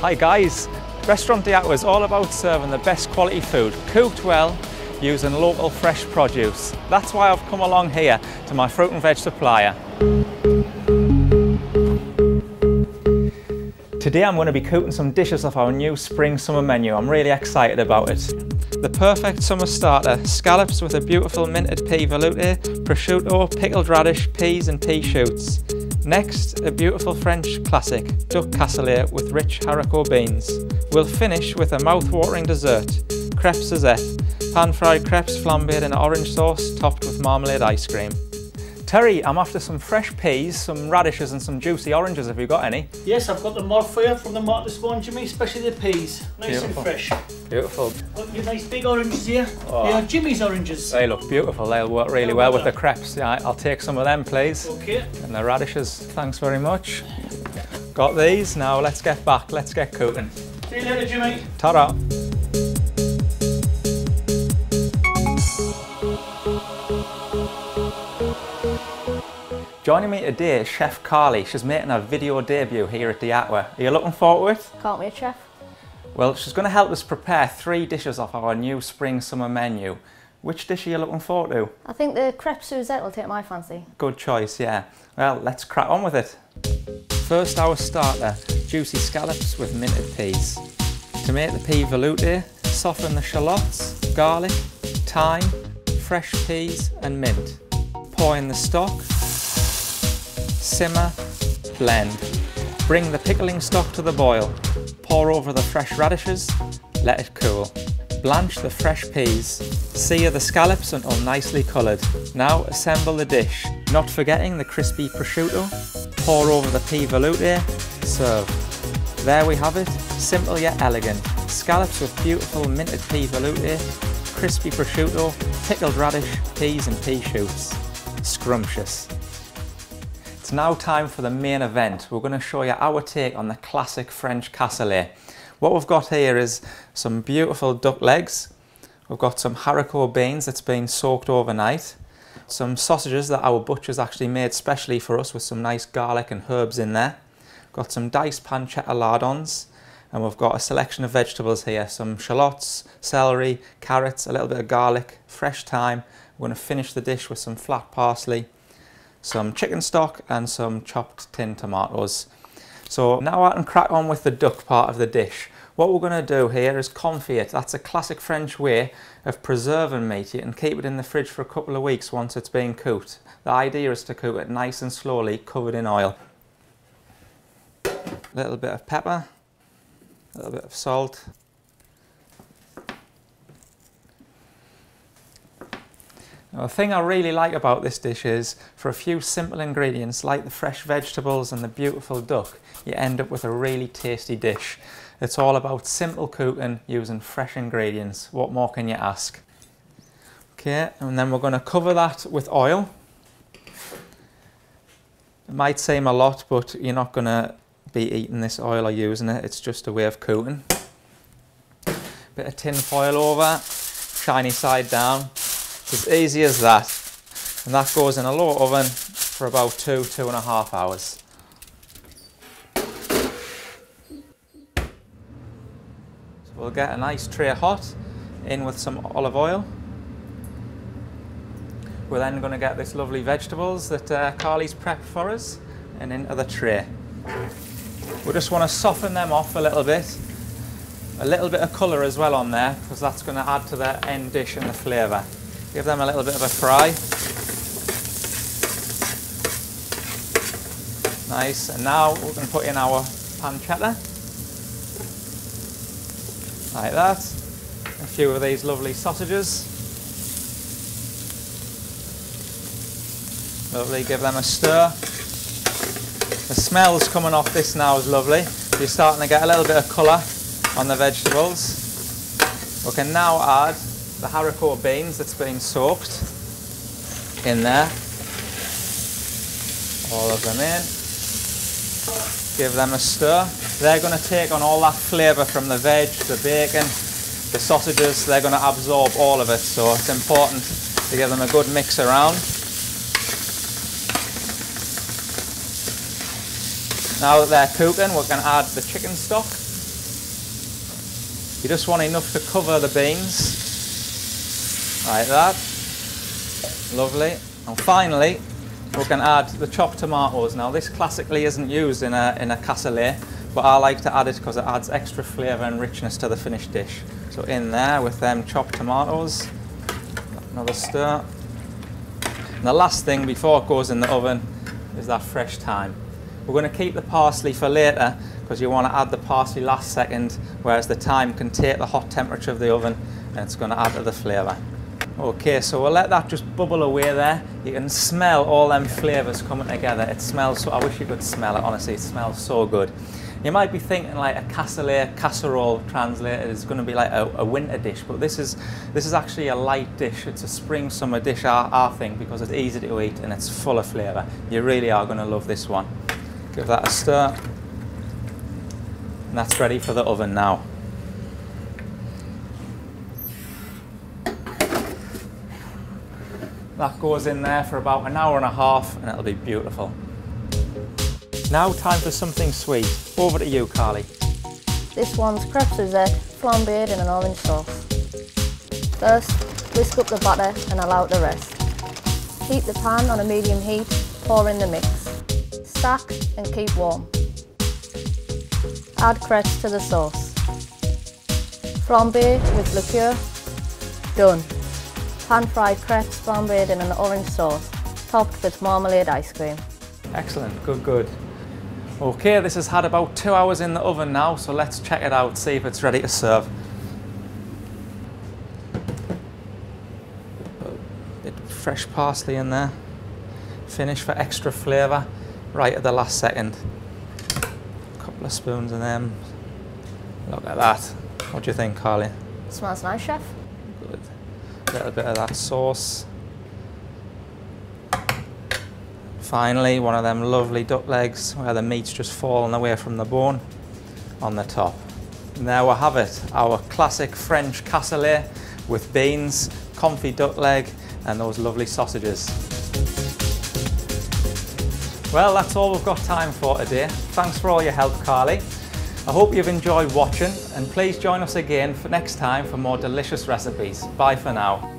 Hi guys, Restaurant Diato is all about serving the best quality food, cooked well, using local fresh produce. That's why I've come along here to my fruit and veg supplier. Today I'm going to be cooking some dishes off our new spring-summer menu. I'm really excited about it. The perfect summer starter, scallops with a beautiful minted pea velouté, prosciutto, pickled radish, peas and pea shoots. Next, a beautiful French classic, duck cassoulet with rich haricot beans. We'll finish with a mouth-watering dessert, Crepe Suzette, pan-fried crepes flambéed in orange sauce topped with marmalade ice cream. Terry, I'm after some fresh peas, some radishes and some juicy oranges. Have you got any? Yes, I've got them all for you from the market this morning, Jimmy, especially the peas. Nice and fresh. Beautiful. Look, your nice big oranges here. Oh. They are Jimmy's oranges. They look beautiful. They'll work really well with the crepes. Yeah, I'll take some of them, please. Okay. And the radishes, thanks very much. Got these. Now let's get back. Let's get cooking. See you later, Jimmy. Ta-ra. Joining me today is Chef Carly. She's making her video debut here at Diato. Are you looking forward to it? Can't wait, chef. Well, she's going to help us prepare 3 dishes off our new spring-summer menu. Which dish are you looking forward to? I think the Crepe Suzette will take my fancy. Good choice, yeah. Well, let's crack on with it. First, our starter, juicy scallops with minted peas. To make the pea velouté, soften the shallots, garlic, thyme, fresh peas and mint. Pour in the stock, simmer, blend. Bring the pickling stock to the boil. Pour over the fresh radishes, let it cool. Blanch the fresh peas. Sear the scallops until nicely coloured. Now assemble the dish, not forgetting the crispy prosciutto. Pour over the pea velouté, serve. There we have it, simple yet elegant. Scallops with beautiful minted pea velouté, crispy prosciutto, pickled radish, peas and pea shoots. Scrumptious. It's now time for the main event. We're going to show you our take on the classic French cassoulet. What we've got here is some beautiful duck legs. We've got some haricot beans that's been soaked overnight. Some sausages that our butcher's actually made specially for us with some nice garlic and herbs in there. Got some diced pancetta lardons. And we've got a selection of vegetables here. Some shallots, celery, carrots, a little bit of garlic, fresh thyme. We're going to finish the dish with some flat parsley, some chicken stock and some chopped tin tomatoes. So now I can crack on with the duck part of the dish. What we're going to do here is confit. That's a classic French way of preserving meat. You can keep it in the fridge for a couple of weeks once it's been cooked. The idea is to cook it nice and slowly, covered in oil. A little bit of pepper, a little bit of salt. Now, the thing I really like about this dish is, for a few simple ingredients like the fresh vegetables and the beautiful duck, you end up with a really tasty dish. It's all about simple cooking using fresh ingredients. What more can you ask? Okay, and then we're going to cover that with oil. It might seem a lot, but you're not going to be eating this oil or using it. It's just a way of cooking. Bit of tin foil over, shiny side down. It's as easy as that, and that goes in a low oven for about 2–2.5 hours. So we'll get a nice tray hot, in with some olive oil. We're then going to get this lovely vegetables that Carly's prepped for us, and into the tray. We just want to soften them off a little bit of colour as well on there, because that's going to add to the end dish and the flavour. Give them a little bit of a fry. Nice, and now we're going to put in our pancetta. Like that. A few of these lovely sausages. Lovely, give them a stir. The smells coming off this now is lovely. You're starting to get a little bit of colour on the vegetables. We can now add the haricot beans that's been soaked in there. All of them in. Give them a stir. They're going to take on all that flavour from the veg, the bacon, the sausages. They're going to absorb all of it, so it's important to give them a good mix around. Now that they're cooking, we can add the chicken stock. You just want enough to cover the beans, like that. Lovely. And finally, we can add the chopped tomatoes. Now this classically isn't used in a cassoulet, but I like to add it because it adds extra flavour and richness to the finished dish. So in there with them chopped tomatoes, another stir. And the last thing before it goes in the oven is that fresh thyme. We're going to keep the parsley for later because you want to add the parsley last second, whereas the thyme can take the hot temperature of the oven and it's going to add to the flavour. Okay, so we'll let that just bubble away there. You can smell all them flavours coming together. It smells so, I wish you could smell it, honestly, it smells so good. You might be thinking like a cassoulet, casserole translated is going to be like a winter dish, but this is actually a light dish. It's a spring summer dish, I think, because it's easy to eat and it's full of flavour. You really are going to love this one. Give that a stir. And that's ready for the oven now. That goes in there for about an hour and a half and it'll be beautiful. Now time for something sweet. Over to you, Carly. This one's Crepe Suzette, flambéed in an orange sauce. First, whisk up the batter and allow it to rest. Heat the pan on a medium heat, pour in the mix. Stack and keep warm. Add crepes to the sauce. Flambé with liqueur. Done. Pan-fried crepes flambéed in an orange sauce, topped with marmalade ice cream. Excellent, good, good. Okay, this has had about 2 hours in the oven now, so let's check it out, see if it's ready to serve. A bit of fresh parsley in there. Finish for extra flavour, right at the last second. A couple of spoons of them. Look at that. What do you think, Carly? Smells nice, chef. Good. A little bit of that sauce. Finally, one of them lovely duck legs where the meat's just fallen away from the bone on the top. And there we have it, our classic French cassoulet with beans, confit duck leg and those lovely sausages. Well, that's all we've got time for today. Thanks for all your help, Carly. I hope you've enjoyed watching and please join us again for next time for more delicious recipes. Bye for now.